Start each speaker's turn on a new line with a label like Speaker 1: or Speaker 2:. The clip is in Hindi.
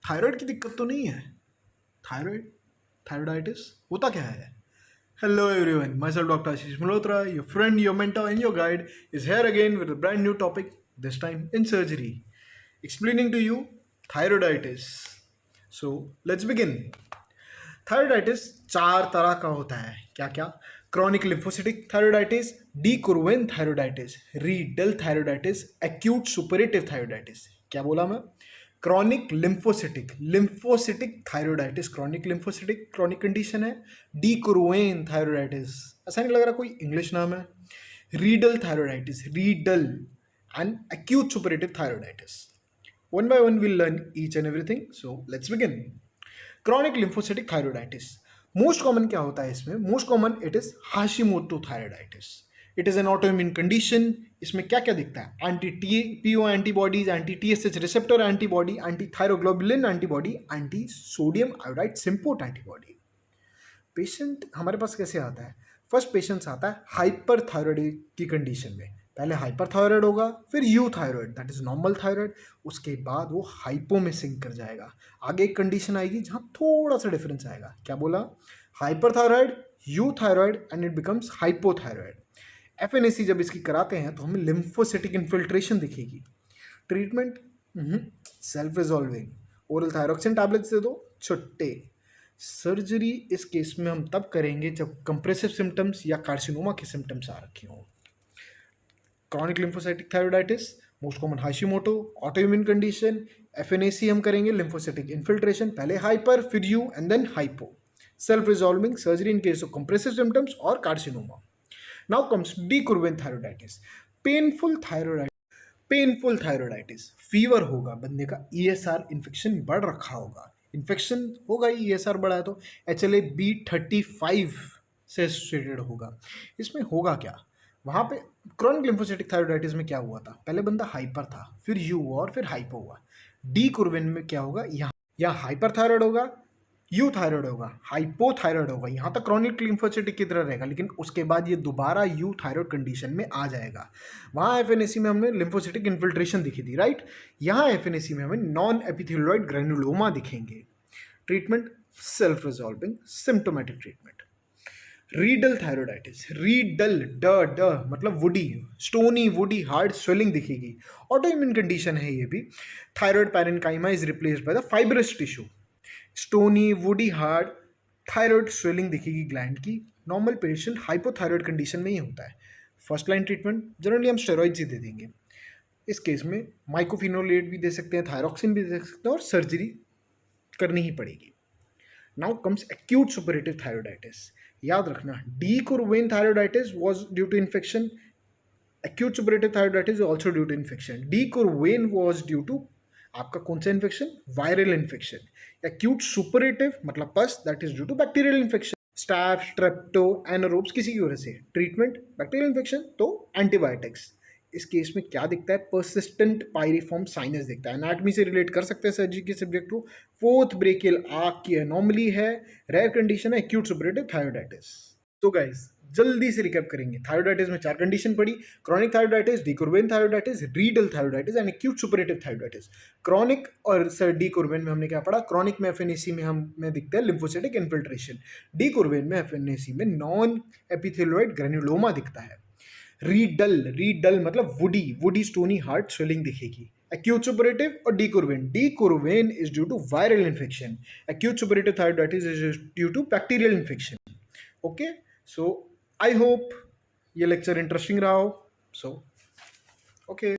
Speaker 1: थायराइड की दिक्कत तो नहीं है? थायराइड, थायराइडाइटिस होता क्या है? Hello everyone, myself Dr. Ashish Malhotra, your friend, your mentor, and your guide is here again with a brand new topic, this time in surgery, explaining to you thyroiditis. So let's begin. Thyroiditis चार तरह का होता है, क्या क्या? Chronic lymphocytic thyroiditis, de Quervain thyroiditis, Riedel thyroiditis, acute suppurative thyroiditis. क्या बोला मैं? Chronic lymphocytic, lymphocytic thyroiditis, chronic lymphocytic chronic condition है। डीकुर्वेन थायराइडाइटिस, ऐसा नहीं लग रहा कोई इंग्लिश नाम है। Riedel thyroiditis, Riedel and acute suppurative thyroiditis. One by one, we'll learn each and everything. So let's begin. Chronic lymphocytic thyroiditis. Most common क्या होता है इसमें? Most common it is Hashimoto thyroiditis. It is an autoimmune condition. इसमें क्या क्या दिखता है? Anti-PO antibodies, anti-TSH receptor antibody, anti-thyroglobulin antibody, anti-sodium iodide symport antibody. Patient हमारे पास कैसे आता है? फर्स्ट पेशेंट्स आता है हाइपर थायराइड की कंडीशन में। पहले हाइपर थायराइड होगा, फिर you thyroid, that is normal thyroid, उसके बाद वो हाइपो में सिंक कर जाएगा। आगे एक कंडीशन आएगी जहाँ थोड़ा सा डिफरेंस आएगा। क्या बोला? Hyper thyroid, eu thyroid and it becomes hypothyroid. FNAC जब इसकी कराते हैं तो हमें लिम्फोसिटिक इन्फिल्ट्रेशन दिखेगी। Treatment self resolving, oral thyroxine tablets दे दो, छुट्टे। सर्जरी इस केस में हम तब करेंगे जब कंप्रेसिव सिम्टम्स या कार्सिनोमा के सिम्टम्स आ रखे हों। Chronic lymphocytic thyroiditis, most common Hashimoto, autoimmune condition. FNAC हम करेंगे लिम्फोसाइटिक इन्फिल्ट्रेशन, पहले हाइपर फिर eu and then hypo. Self resolving surgery in case of compressive symptoms और carcinoma. Now comes de Quervain thyroiditis, painful thyroid, painful thyroiditis. Fever होगा, बंदे का ईएसआर इन्फेक्शन बढ़ रखा होगा, इन्फेक्शन होगा, ईएसआर बढ़ा है तो HLA-B35 से एसोसिएटेड होगा। इसमें होगा क्या? वहाँ पे क्रॉनिक लिम्फोसिटिक थायराइडाइटिस में क्या हुआ था? पहले बंदा हाइपर था, फिर यू हुआ और फिर हाइपो हुआ। डीकुर्वेन में क्या होगा? यहाँ हाइपर थायराइड होगा, यू थायराइड होगा, हाइपोथायराइड होगा, यहाँ तक क्रॉनिक लिम्फोसिटिक की तरह रहेगा, लेकिन उसके बाद ये दोबारा यू थायराइड कंडीशन में आ जाएगा। वहाँ एफएनएसी में हमने लिम्फोसिटिक इन्फिल्ट्रेशन दिखी थी, राइट? यहाँ एफएनएसी में हमें नॉन एपिथेलियोइड ग्रेनुलोमा दिखेंगे। Treatment self resolving symptomatic treatment. Riedel thyroiditis, Riedel ड मतलब woody, stony woody hard swelling दिखेगी। ऑटोइम्यून कंडीशन है ये भी। Thyroid parenchyma is replaced by the fibrous tissue. Stony woody hard thyroid swelling दिखेगी ग्लैंड की। नॉर्मल पेशेंट हाइपोथायराइड कंडीशन में ही होता है। फर्स्ट लाइन ट्रीटमेंट जनरली हम स्टेरॉइड्स ही दे देंगे। इस केस में माइकोफिनोलेट भी दे सकते हैं, थायरोक्सिन भी दे सकते हैं और सर्जरी करनी ही पड़ेगी। Now comes acute suppurative thyroiditis. याद रखना, de Quervain thyroiditis was due to infection, acute suppurative thyroiditis is also due to infection. De Quervain was due to आपका कौन सा infection? Viral infection. Acute suppurative मतलब pus, that is due to bacterial infection, staph, strepto, anaerobes, किसी की वजह से। ट्रीटमेंट बैक्टीरियल इन्फेक्शन तो एंटीबायोटिक्स। इस केस में क्या दिखता है? परसिस्टेंट पायरिफॉर्म साइनस दिखता है। एनाटमी से रिलेट कर सकते हैं सर्जरी के सब्जेक्ट को। फोर्थ ब्रेकियल आर्क की एनोमली है, रेयर कंडीशन है एक्यूट सुपरेटिव थायराइडाइटिस। तो गाइस जल्दी से रिकैप करेंगे। थायराइडाइटिस में चार कंडीशन पड़ी: chronic thyroiditis, de Quervain thyroiditis, Riedel thyroiditis and acute suppurative thyroiditis. Chronic और सर डीकुर्वेन में हमने क्या पढ़ा? क्रॉनिक में एफएनएसी में हमें दिखता है लिम्फोसिटिक इन्फिल्ट्रेशन, डीकुर्वेन में एफएनएसी में नॉन एपिथेलियोइड ग्रेनुलोमा दिखता है। रीडल मतलब वुडी स्टोनी हार्ड स्वेलिंग दिखेगी। एक्यूट सुपरेटिव और de Quervain is due to viral infection, acute suppurative thyroiditis is due to bacterial infection. Okay, so I hope ये लेक्चर इंटरेस्टिंग रहा हो। So okay.